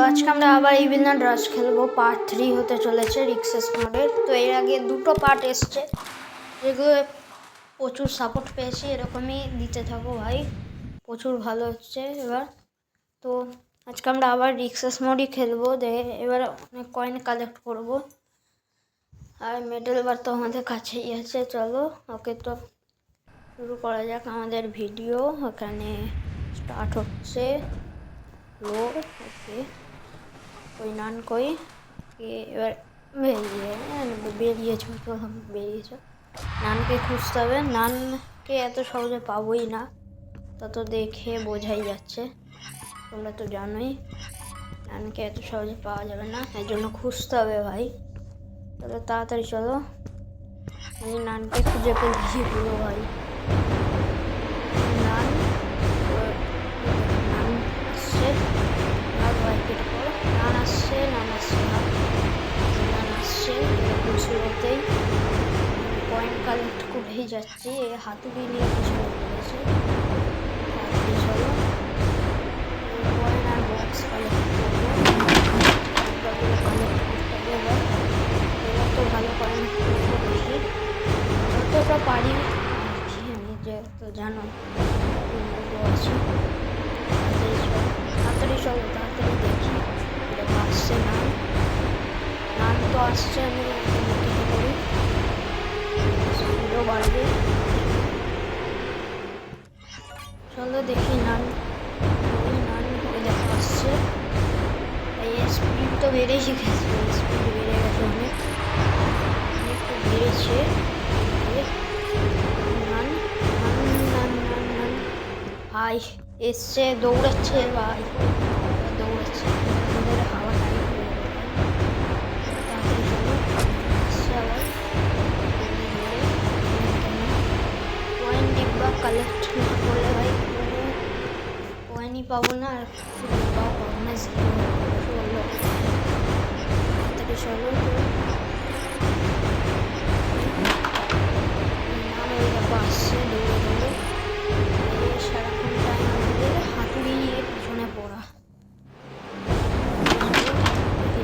আজকে আমরা আবার ইভিল নাইট রাশ খেলবো। পার্ট 3 হতে চলেছে রিক্সেস মোডের। তো এর আগে দুটো পার্ট এসছে, যেগুলো প্রচুর সাপোর্ট পেয়েছি। এরকমই দিতে থাকো ভাই, প্রচুর ভালো হচ্ছে এবার। তো আজকে আমরা আবার রিক্সেস মোডই খেলবো। এবার অনেক কয়েন কালেক্ট করব, আর মেডেল বার তো আমাদের কাছেই আছে। চলো ওকে, তো শুরু করা যাক আমাদের ভিডিও। এখানে স্টার্ট হচ্ছে। লোড ওকে, কই নান কই এবার বেরিয়েছ, নানকে খুঁজতে হবে। নানকে এত সহজে পাবোই না, তত দেখে বোঝাই যাচ্ছে, তোমরা তো জানোই নানকে এত সহজে পাওয়া যাবে না, এর জন্য খুঁজতে হবে ভাই। চলো তাড়াতাড়ি চলো, আমি নানকে খুঁজে পেয়েছি পুরো ভাই। নান আসছে, নান আসছে শুরুতেই পয়েন্ট কালেক্ট করেই যাচ্ছি। হাতুড়ি নিয়ে পিছনে পড়েছে। চলো পয়েন্ট আর বক্স কালেক্ট করবো, কালেক্ট করতে হবে। এবার তো ভালো পয়েন্ট করবো দেখি, যতটা পারি আমি, যে তো জানো আছি। তাড়াতাড়ি চলো তাড়াতাড়ি দেখি এটা আসছে। নান তো আসছে, আমি করি স্পিডও বাড়বে। চলো দেখি নান দেখা আসছে। এই স্পিড তো বেড়েই শিখেছে, স্পিড বেড়ে গেছে অনেক, একটু বেড়েছে। নান ভাই এসছে, দৌড়াচ্ছে ভাই, দৌড়াচ্ছে। আমাদের হাওয়া টাইট হয়ে যাবে। তাড়াতাড়ি চলো, আসছে আবার। পয়েন্ট ডিব্বা কালেক্ট না করলে ভাই কোনো পয়েন্টই পাবো না, আর ডিব্বাও পাবো না, জিরো বললো। তাড়াতাড়ি চলো, আসছে দৌড়ে দৌড়ে। সারাক্ষণ টাইম আমাদের হাতুড়ি নিয়ে পিছনে পড়া।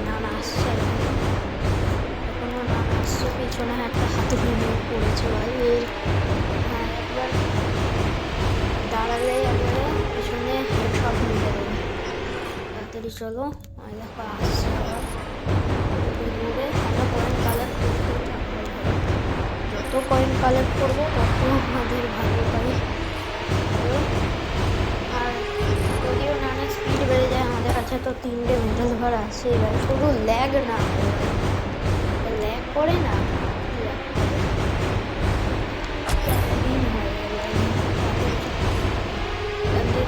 নান আসছে, এখনো নান আসছে, পিছনে একটা হাতুড়ি নিয়ে পড়েছে ভাই। হ্যাঁ একবার দাঁড়ালে একবারে পিছনে হেডশট মিলে দেবে। তাড়াতাড়ি চলো, দেখো আসছে আবার দৌড়ে। আমরা পয়েন্ট কালেক্ট করতে থাকবো, যত কয়েন কালেক্ট করবো তত আমাদের ভালো পাই। আর যদিও নানা স্পিড বেড়ে যায়, আমাদের কাছে তো 3টে মেডেল ঘর আছে। এবার শুধু ল্যাগ না ল্যাগ করে না,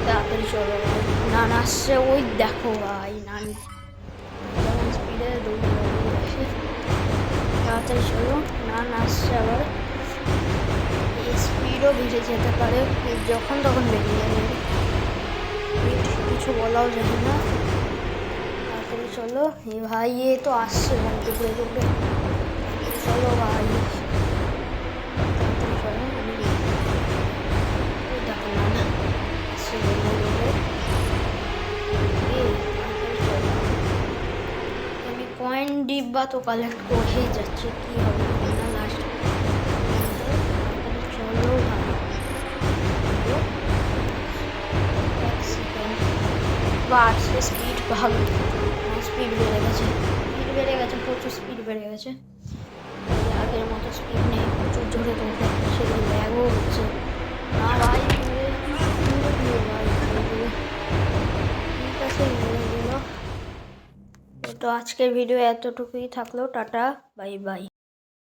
তাড়াতাড়ি চলো ভাই। নান আসছে, ওই দেখো ভাই নান স্পিডে দৌড়ে আসে। তাড়াতাড়ি চলো, নান আসছে আবার। স্পিডও বেড়ে যেতে পারে, যখন তখন বেরিয়ে যাবে, কিছু বলাও যাবে না। তাড়াতাড়ি চলো এ ভাই, এ তো আসছে ভাই দৌড়ে দৌড়ে। চলো ভাই তাড়াতাড়ি চলো, আমি দেখো না আসছে দৌড়ে দৌড়ে। আমি কয়েন ডিব্বা তো কালেক্ট করেই যাচ্ছি, কি হবে না লাস্ট। চলো ভাই, আসছে স্পিড ভালো, স্পিড বেড়ে গেছে, প্রচুর স্পিড বেড়ে গেছে। আগের মতো স্পিড নেই, প্রচুর জোরে দৌড়ে, সেগুলো ল্যাগও হচ্ছে না ভাই। ভাই ঠিক আছে, মেরে দিল। তো আজকের ভিডিও এতটুকুই থাকলো, টাটা বাই বাই।